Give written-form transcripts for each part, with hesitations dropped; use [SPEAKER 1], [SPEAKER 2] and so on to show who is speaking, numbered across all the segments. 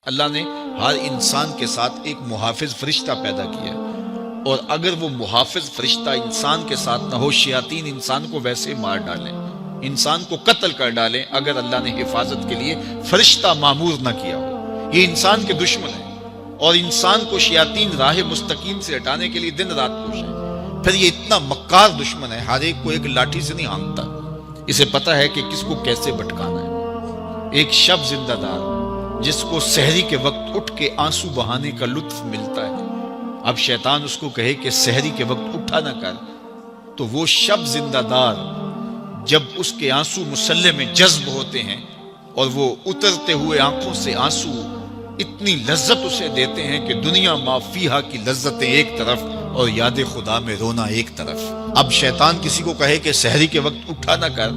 [SPEAKER 1] اللہ نے ہر انسان کے ساتھ ایک محافظ فرشتہ پیدا کیا ہے، اور اگر وہ محافظ فرشتہ انسان کے ساتھ نہ ہو، شیاطین انسان کو ویسے مار ڈالیں، انسان کو قتل کر ڈالیں اگر اللہ نے حفاظت کے لیے فرشتہ معمور نہ کیا ہو۔ یہ انسان کے دشمن ہے، اور انسان کو شیاطین راہ مستقیم سے ہٹانے کے لیے دن رات کوشش ہے۔ پھر یہ اتنا مکار دشمن ہے، ہر ایک کو ایک لاٹھی سے نہیں ہانکتا، اسے پتا ہے کہ کس کو کیسے بھٹکانا ہے۔ ایک شب زندہ دار جس کو سحری کے وقت اٹھ کے آنسو بہانے کا لطف ملتا ہے، اب شیطان اس کو کہے کہ سحری کے وقت اٹھا نہ کر، تو وہ شب زندہ دار جب اس کے آنسو مسلح میں جذب ہوتے ہیں اور وہ اترتے ہوئے آنکھوں سے آنسو اتنی لذت اسے دیتے ہیں کہ دنیا ما فیہا کی لذتیں ایک طرف اور یاد خدا میں رونا ایک طرف۔ اب شیطان کسی کو کہے کہ سحری کے وقت اٹھا نہ کر،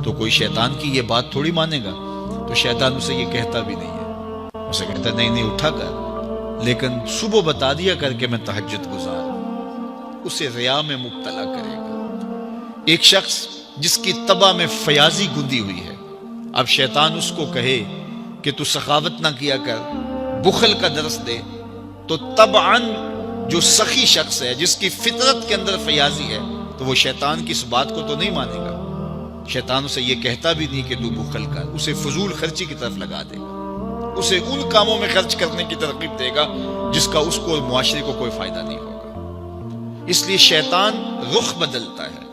[SPEAKER 1] تو کوئی شیطان کی یہ بات تھوڑی مانے گا، تو شیطان اسے یہ کہتا بھی نہیں ہے، اسے کہتا نہیں اٹھا کر، لیکن صبح بتا دیا کر کے میں تہجد گزار، اسے ریا میں مبتلا کرے گا۔ ایک شخص جس کی طبع میں فیاضی گندی ہوئی ہے، اب شیطان اس کو کہے کہ تو سخاوت نہ کیا کر، بخل کا درس دے، تو طبعاً جو سخی شخص ہے، جس کی فطرت کے اندر فیاضی ہے، تو وہ شیطان کی اس بات کو تو نہیں مانے گا۔ شیطان اسے یہ کہتا بھی نہیں کہ تو بخل کر، اسے فضول خرچی کی طرف لگا دے گا، اسے ان کاموں میں خرچ کرنے کی ترغیب دے گا جس کا اس کو اور معاشرے کو کوئی فائدہ نہیں ہوگا۔ اس لیے شیطان رخ بدلتا ہے۔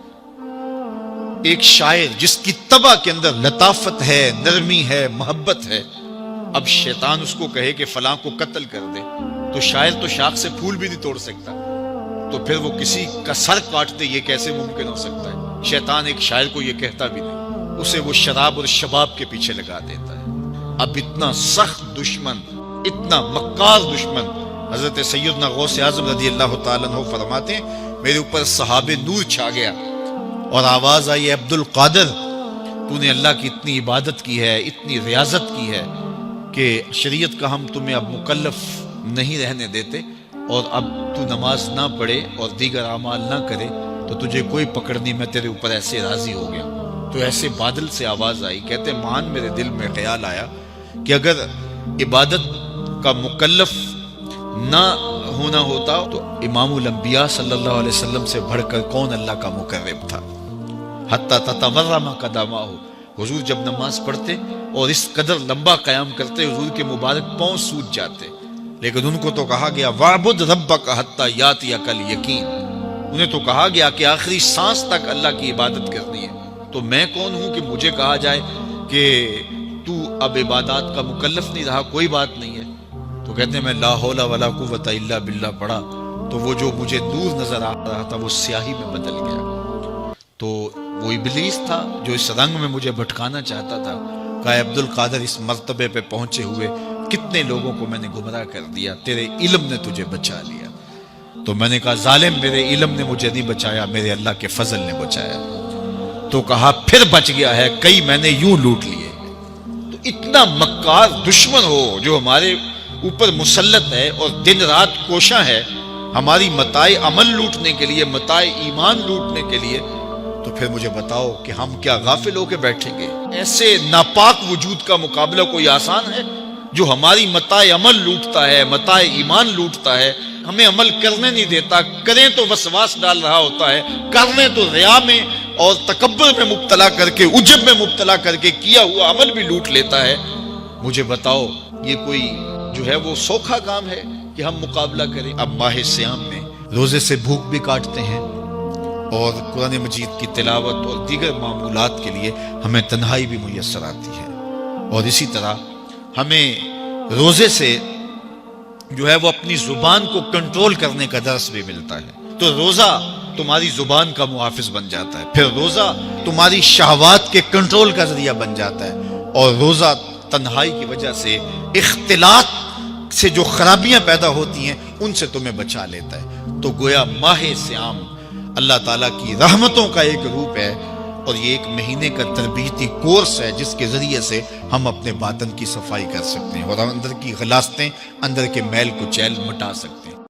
[SPEAKER 1] ایک شاعر جس کی طبع کے اندر لطافت ہے، نرمی ہے، محبت ہے، اب شیطان اس کو کہے کہ فلاں کو قتل کر دے، تو شاعر تو شاخ سے پھول بھی نہیں توڑ سکتا، تو پھر وہ کسی کا سر کاٹ دے، یہ کیسے ممکن ہو سکتا ہے؟ شیطان ایک شاعر کو یہ کہتا بھی نہیں، اسے وہ شراب اور شباب کے پیچھے لگا دیتا ہے۔ اب اتنا سخت دشمن، اتنا مکار دشمن، حضرت سیدنا غوث اعظم رضی اللہ تعالیٰ عنہ فرماتے ہیں میرے اوپر صحاب نور چھا گیا اور آواز آئی، عبد القادر تو نے اللہ کی اتنی عبادت کی ہے، اتنی ریاضت کی ہے کہ شریعت کا ہم تمہیں اب مکلف نہیں رہنے دیتے، اور اب تو نماز نہ پڑھے اور دیگر اعمال نہ کرے تو تجھے کوئی پکڑ نہیں، میں تیرے اوپر ایسے راضی ہو گیا۔ تو ایسے بادل سے آواز آئی، کہتے مان میرے دل میں خیال آیا کہ اگر عبادت کا مکلف نہ ہونا ہوتا تو امام الانبیاء صلی اللہ علیہ وسلم سے بڑھ کر کون اللہ کا مقرب تھا۔ حتی تتورم قدماہ، حضور جب نماز پڑھتے اور اس قدر لمبا قیام کرتے، حضور کے مبارک پاؤں سوج جاتے، لیکن ان کو تو کہا گیا وَاعْبُدْ رَبَّكَ حَتَّى يَأْتِيَكَ الْيَقِينُ، انہیں تو کہا گیا کہ آخری سانس تک اللہ کی عبادت کرنی ہے۔ تو میں کون ہوں کہ مجھے کہا جائے کہ تو اب عبادات کا مکلف نہیں رہا، کوئی بات نہیں ہے۔ تو کہتے ہیں میں لا حول ولا قوت الا باللہ پڑھا تو وہ جو مجھے دور نظر آ رہا تھا وہ سیاہی میں بدل گیا۔ تو وہ ابلیس تھا جو اس رنگ میں مجھے بھٹکانا چاہتا تھا، کہا عبد القادر اس مرتبے پہ پہنچے ہوئے کتنے لوگوں کو میں نے گمراہ کر دیا، تیرے علم نے تجھے بچا لیا۔ تو میں نے کہا ظالم میرے علم نے مجھے نہیں بچایا، میرے اللہ کے فضل نے بچایا۔ تو کہا پھر بچ گیا ہے، کئی میں نے یوں لوٹ لیے۔ تو اتنا مکار دشمن ہو جو ہمارے اوپر مسلط ہے اور دن رات کوشاں ہے ہماری متاع عمل لوٹنے کے لیے، متاع ایمان لوٹنے کے لیے، تو پھر مجھے بتاؤ کہ ہم کیا غافل ہو کے بیٹھیں گے؟ ایسے ناپاک وجود کا مقابلہ کوئی آسان ہے جو ہماری متاع عمل لوٹتا ہے، متاع ایمان لوٹتا ہے، ہمیں عمل کرنے نہیں دیتا، کریں تو وسواس ڈال رہا ہوتا ہے، کرنے تو ریا میں اور تکبر میں مبتلا کر کے، عجب میں مبتلا کر کے کیا ہوا عمل بھی لوٹ لیتا ہے۔ مجھے بتاؤ یہ کوئی جو ہے وہ سوکھا کام ہے کہ ہم مقابلہ کریں؟ اب ماہ صیام میں روزے سے بھوک بھی کاٹتے ہیں، اور قرآن مجید کی تلاوت اور دیگر معمولات کے لیے ہمیں تنہائی بھی میسر آتی ہے، اور اسی طرح ہمیں روزے سے جو ہے وہ اپنی زبان کو کنٹرول کرنے کا درس بھی ملتا ہے۔ تو روزہ تمہاری زبان کا محافظ بن جاتا ہے، پھر روزہ تمہاری شہوات کے کنٹرول کا ذریعہ بن جاتا ہے، اور روزہ تنہائی کی وجہ سے اختلاط سے جو خرابیاں پیدا ہوتی ہیں ان سے تمہیں بچا لیتا ہے۔ تو گویا ماہ صیام اللہ تعالیٰ کی رحمتوں کا ایک روپ ہے، اور یہ ایک مہینے کا تربیتی کورس ہے جس کے ذریعے سے ہم اپنے باطن کی صفائی کر سکتے ہیں اور اندر کی غلاستیں، اندر کے میل کو چیل مٹا سکتے ہیں۔